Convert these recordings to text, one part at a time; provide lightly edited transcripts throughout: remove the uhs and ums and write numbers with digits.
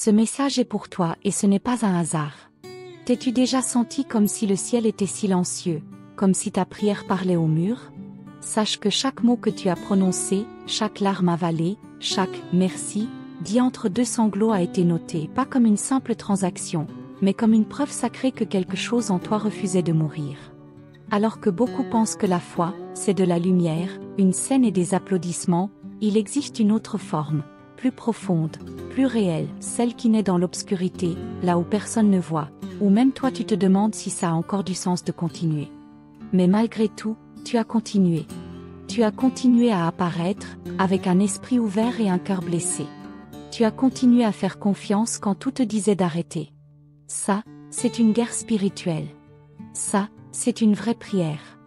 Ce message est pour toi et ce n'est pas un hasard. T'es-tu déjà senti comme si le ciel était silencieux, comme si ta prière parlait au mur? Sache que chaque mot que tu as prononcé, chaque larme avalée, chaque « merci » dit entre deux sanglots a été noté, pas comme une simple transaction, mais comme une preuve sacrée que quelque chose en toi refusait de mourir. Alors que beaucoup pensent que la foi, c'est de la lumière, une scène et des applaudissements, il existe une autre forme, plus profonde, plus réelle, celle qui naît dans l'obscurité, là où personne ne voit, où même toi tu te demandes si ça a encore du sens de continuer. Mais malgré tout, tu as continué. Tu as continué à apparaître, avec un esprit ouvert et un cœur blessé. Tu as continué à faire confiance quand tout te disait d'arrêter. Ça, c'est une guerre spirituelle. Ça, c'est une vraie prière.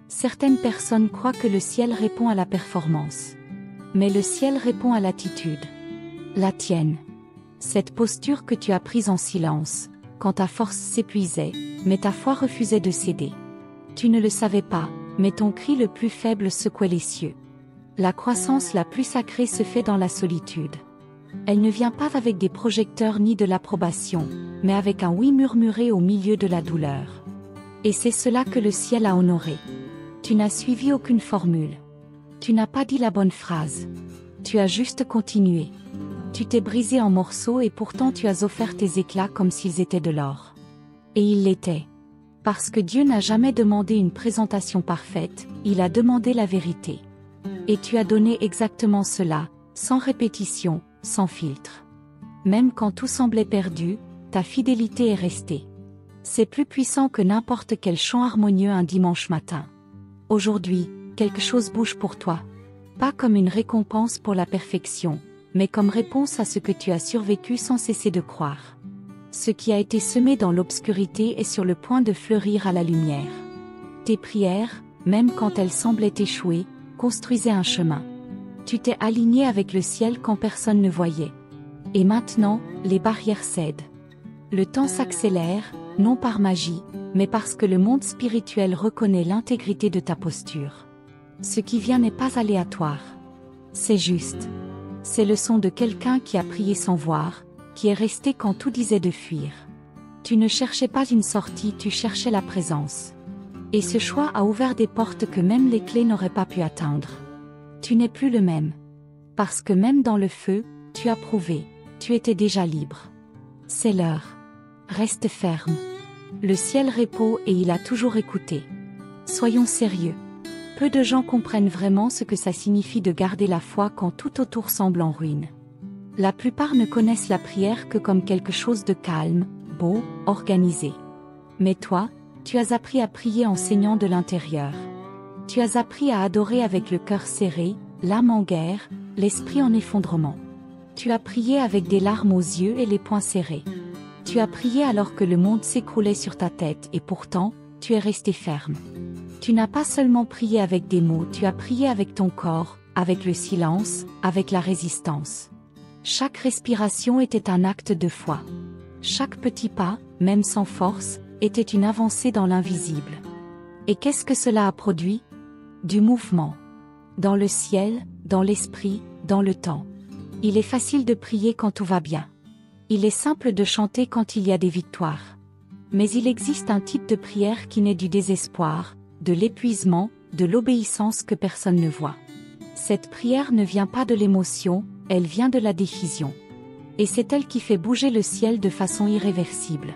Certaines personnes croient que le ciel répond à la performance. Mais le ciel répond à l'attitude. La tienne. Cette posture que tu as prise en silence, quand ta force s'épuisait, mais ta foi refusait de céder. Tu ne le savais pas, mais ton cri le plus faible secouait les cieux. La croissance la plus sacrée se fait dans la solitude. Elle ne vient pas avec des projecteurs ni de l'approbation, mais avec un oui murmuré au milieu de la douleur. Et c'est cela que le ciel a honoré. Tu n'as suivi aucune formule. Tu n'as pas dit la bonne phrase. Tu as juste continué. Tu t'es brisé en morceaux et pourtant tu as offert tes éclats comme s'ils étaient de l'or. Et ils l'étaient. Parce que Dieu n'a jamais demandé une présentation parfaite, il a demandé la vérité. Et tu as donné exactement cela, sans répétition, sans filtre. Même quand tout semblait perdu, ta fidélité est restée. C'est plus puissant que n'importe quel chant harmonieux un dimanche matin. Aujourd'hui, quelque chose bouge pour toi. Pas comme une récompense pour la perfection, mais comme réponse à ce que tu as survécu sans cesser de croire. Ce qui a été semé dans l'obscurité est sur le point de fleurir à la lumière. Tes prières, même quand elles semblaient échouer, construisaient un chemin. Tu t'es aligné avec le ciel quand personne ne voyait. Et maintenant, les barrières cèdent. Le temps s'accélère, non par magie, mais parce que le monde spirituel reconnaît l'intégrité de ta posture. Ce qui vient n'est pas aléatoire. C'est juste. C'est le son de quelqu'un qui a prié sans voir, qui est resté quand tout disait de fuir. Tu ne cherchais pas une sortie, tu cherchais la présence. Et ce choix a ouvert des portes que même les clés n'auraient pas pu atteindre. Tu n'es plus le même. Parce que même dans le feu, tu as prouvé, tu étais déjà libre. C'est l'heure. Reste ferme. Le ciel répond et il a toujours écouté. Soyons sérieux. Peu de gens comprennent vraiment ce que ça signifie de garder la foi quand tout autour semble en ruine. La plupart ne connaissent la prière que comme quelque chose de calme, beau, organisé. Mais toi, tu as appris à prier en saignant de l'intérieur. Tu as appris à adorer avec le cœur serré, l'âme en guerre, l'esprit en effondrement. Tu as prié avec des larmes aux yeux et les poings serrés. Tu as prié alors que le monde s'écroulait sur ta tête et pourtant, tu es resté ferme. Tu n'as pas seulement prié avec des mots, tu as prié avec ton corps, avec le silence, avec la résistance. Chaque respiration était un acte de foi. Chaque petit pas, même sans force, était une avancée dans l'invisible. Et qu'est-ce que cela a produit? Du mouvement. Dans le ciel, dans l'esprit, dans le temps. Il est facile de prier quand tout va bien. Il est simple de chanter quand il y a des victoires. Mais il existe un type de prière qui naît du désespoir, de l'épuisement, de l'obéissance que personne ne voit. Cette prière ne vient pas de l'émotion, elle vient de la décision. Et c'est elle qui fait bouger le ciel de façon irréversible.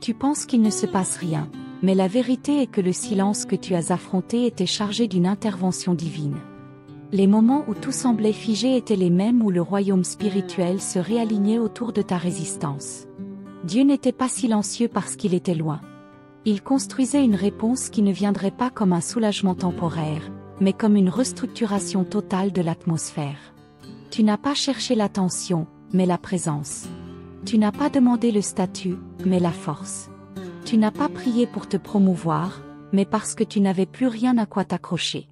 Tu penses qu'il ne se passe rien, mais la vérité est que le silence que tu as affronté était chargé d'une intervention divine. Les moments où tout semblait figé étaient les mêmes où le royaume spirituel se réalignait autour de ta résistance. Dieu n'était pas silencieux parce qu'il était loin. Il construisait une réponse qui ne viendrait pas comme un soulagement temporaire, mais comme une restructuration totale de l'atmosphère. Tu n'as pas cherché l'attention, mais la présence. Tu n'as pas demandé le statut, mais la force. Tu n'as pas prié pour te promouvoir, mais parce que tu n'avais plus rien à quoi t'accrocher.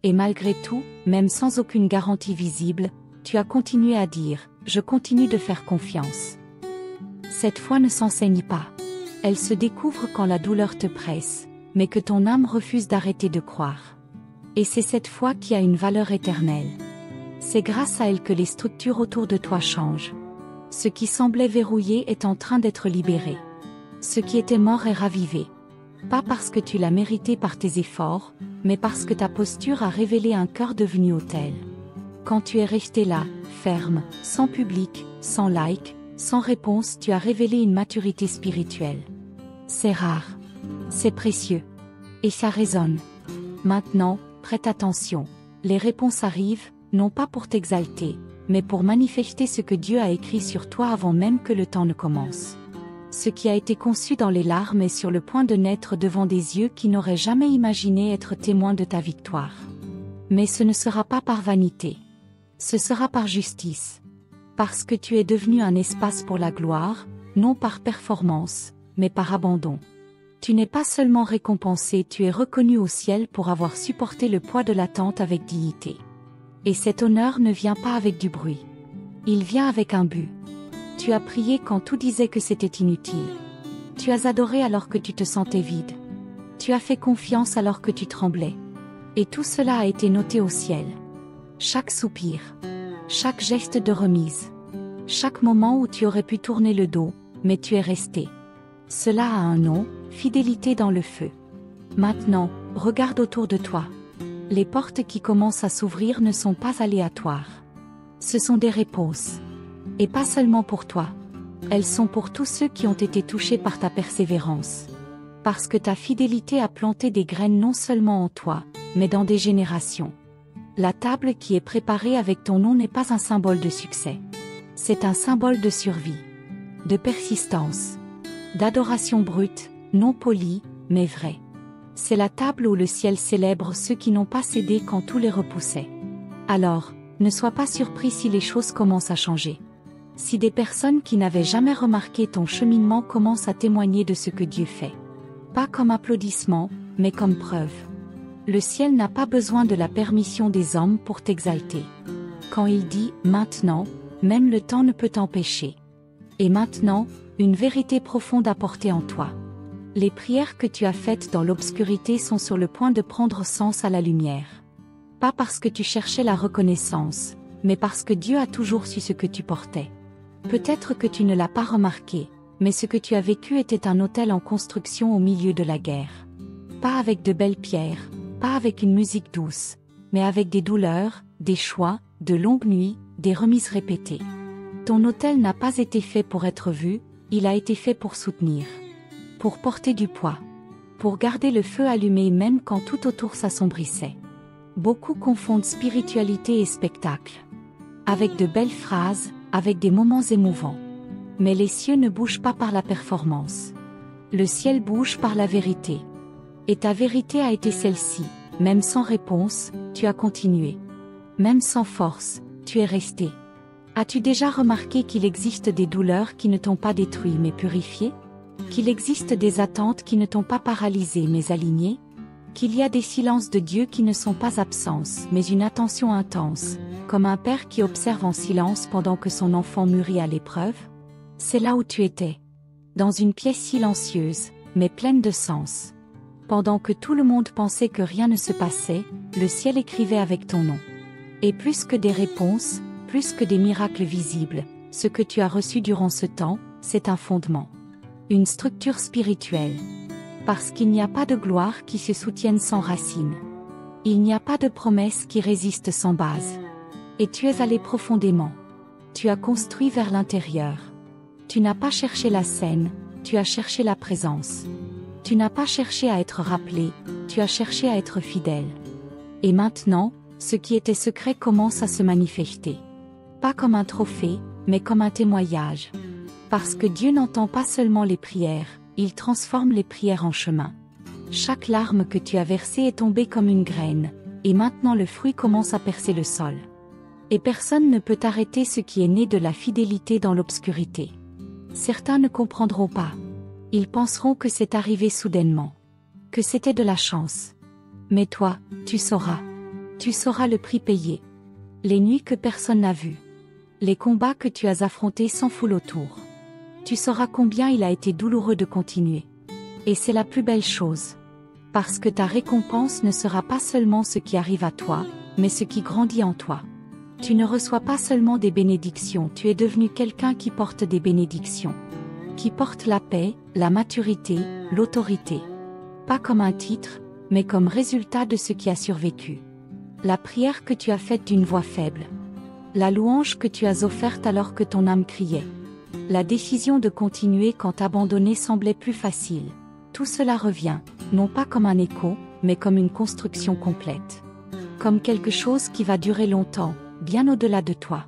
Et malgré tout, même sans aucune garantie visible, tu as continué à dire « Je continue de faire confiance ». Cette foi ne s'enseigne pas. Elle se découvre quand la douleur te presse, mais que ton âme refuse d'arrêter de croire. Et c'est cette foi qui a une valeur éternelle. C'est grâce à elle que les structures autour de toi changent. Ce qui semblait verrouillé est en train d'être libéré. Ce qui était mort est ravivé. Pas parce que tu l'as mérité par tes efforts, mais parce que ta posture a révélé un cœur devenu autel. Quand tu es resté là, ferme, sans public, sans like, sans réponse, tu as révélé une maturité spirituelle. C'est rare. C'est précieux. Et ça résonne. Maintenant, prête attention. Les réponses arrivent, non pas pour t'exalter, mais pour manifester ce que Dieu a écrit sur toi avant même que le temps ne commence. Ce qui a été conçu dans les larmes est sur le point de naître devant des yeux qui n'auraient jamais imaginé être témoins de ta victoire. Mais ce ne sera pas par vanité. Ce sera par justice. Parce que tu es devenu un espace pour la gloire, non par performance, mais par abandon. Tu n'es pas seulement récompensé, tu es reconnu au ciel pour avoir supporté le poids de l'attente avec dignité. Et cet honneur ne vient pas avec du bruit. Il vient avec un but. Tu as prié quand tout disait que c'était inutile. Tu as adoré alors que tu te sentais vide. Tu as fait confiance alors que tu tremblais. Et tout cela a été noté au ciel. Chaque soupir, chaque geste de remise, chaque moment où tu aurais pu tourner le dos, mais tu es resté. Cela a un nom, fidélité dans le feu. Maintenant, regarde autour de toi. Les portes qui commencent à s'ouvrir ne sont pas aléatoires. Ce sont des réponses. Et pas seulement pour toi. Elles sont pour tous ceux qui ont été touchés par ta persévérance. Parce que ta fidélité a planté des graines non seulement en toi, mais dans des générations. La table qui est préparée avec ton nom n'est pas un symbole de succès. C'est un symbole de survie, de persistance, d'adoration brute, non polie, mais vraie. C'est la table où le ciel célèbre ceux qui n'ont pas cédé quand tout les repoussait. Alors, ne sois pas surpris si les choses commencent à changer. Si des personnes qui n'avaient jamais remarqué ton cheminement commencent à témoigner de ce que Dieu fait. Pas comme applaudissement, mais comme preuve. Le ciel n'a pas besoin de la permission des hommes pour t'exalter. Quand il dit « maintenant », même le temps ne peut t'empêcher. Et maintenant, une vérité profonde à porter en toi. Les prières que tu as faites dans l'obscurité sont sur le point de prendre sens à la lumière. Pas parce que tu cherchais la reconnaissance, mais parce que Dieu a toujours su ce que tu portais. Peut-être que tu ne l'as pas remarqué, mais ce que tu as vécu était un autel en construction au milieu de la guerre. Pas avec de belles pierres, pas avec une musique douce, mais avec des douleurs, des choix, de longues nuits, des remises répétées. Ton autel n'a pas été fait pour être vu, il a été fait pour soutenir. Pour porter du poids. Pour garder le feu allumé même quand tout autour s'assombrissait. Beaucoup confondent spiritualité et spectacle. Avec de belles phrases, avec des moments émouvants. Mais les cieux ne bougent pas par la performance. Le ciel bouge par la vérité. Et ta vérité a été celle-ci, même sans réponse, tu as continué. Même sans force, tu es resté. As-tu déjà remarqué qu'il existe des douleurs qui ne t'ont pas détruit mais purifié? Qu'il existe des attentes qui ne t'ont pas paralysé mais aligné? Qu'il y a des silences de Dieu qui ne sont pas absence mais une attention intense, comme un père qui observe en silence pendant que son enfant mûrit à l'épreuve? C'est là où tu étais. Dans une pièce silencieuse, mais pleine de sens. Pendant que tout le monde pensait que rien ne se passait, le ciel écrivait avec ton nom. Et plus que des réponses, plus que des miracles visibles, ce que tu as reçu durant ce temps, c'est un fondement. Une structure spirituelle. Parce qu'il n'y a pas de gloire qui se soutienne sans racines. Il n'y a pas de promesse qui résiste sans base. Et tu es allé profondément. Tu as construit vers l'intérieur. Tu n'as pas cherché la scène, tu as cherché la présence. Tu n'as pas cherché à être rappelé, tu as cherché à être fidèle. Et maintenant, ce qui était secret commence à se manifester. Pas comme un trophée, mais comme un témoignage. Parce que Dieu n'entend pas seulement les prières, il transforme les prières en chemin. Chaque larme que tu as versée est tombée comme une graine, et maintenant le fruit commence à percer le sol. Et personne ne peut arrêter ce qui est né de la fidélité dans l'obscurité. Certains ne comprendront pas. Ils penseront que c'est arrivé soudainement. Que c'était de la chance. Mais toi, tu sauras. Tu sauras le prix payé. Les nuits que personne n'a vues. Les combats que tu as affrontés sans foule autour. Tu sauras combien il a été douloureux de continuer. Et c'est la plus belle chose. Parce que ta récompense ne sera pas seulement ce qui arrive à toi, mais ce qui grandit en toi. Tu ne reçois pas seulement des bénédictions, tu es devenu quelqu'un qui porte des bénédictions. Qui porte la paix, la maturité, l'autorité. Pas comme un titre, mais comme résultat de ce qui a survécu. La prière que tu as faite d'une voix faible. La louange que tu as offerte alors que ton âme criait. La décision de continuer quand abandonner semblait plus facile. Tout cela revient, non pas comme un écho, mais comme une construction complète. Comme quelque chose qui va durer longtemps, bien au-delà de toi.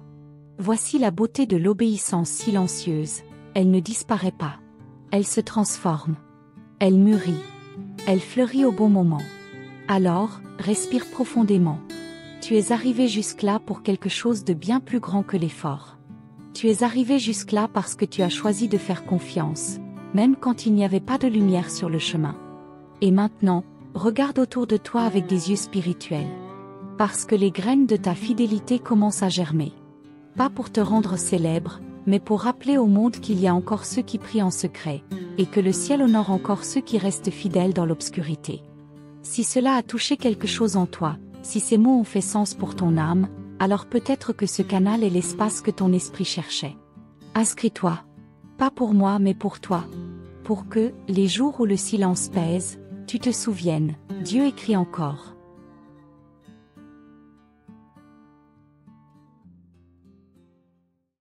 Voici la beauté de l'obéissance silencieuse, elle ne disparaît pas. Elle se transforme. Elle mûrit. Elle fleurit au bon moment. Alors, respire profondément. Tu es arrivé jusque-là pour quelque chose de bien plus grand que l'effort. Tu es arrivé jusque-là parce que tu as choisi de faire confiance, même quand il n'y avait pas de lumière sur le chemin. Et maintenant, regarde autour de toi avec des yeux spirituels. Parce que les graines de ta fidélité commencent à germer. Pas pour te rendre célèbre, mais pour rappeler au monde qu'il y a encore ceux qui prient en secret, et que le ciel honore encore ceux qui restent fidèles dans l'obscurité. Si cela a touché quelque chose en toi, si ces mots ont fait sens pour ton âme, alors peut-être que ce canal est l'espace que ton esprit cherchait. Inscris-toi. Pas pour moi mais pour toi. Pour que, les jours où le silence pèse, tu te souviennes, Dieu écrit encore.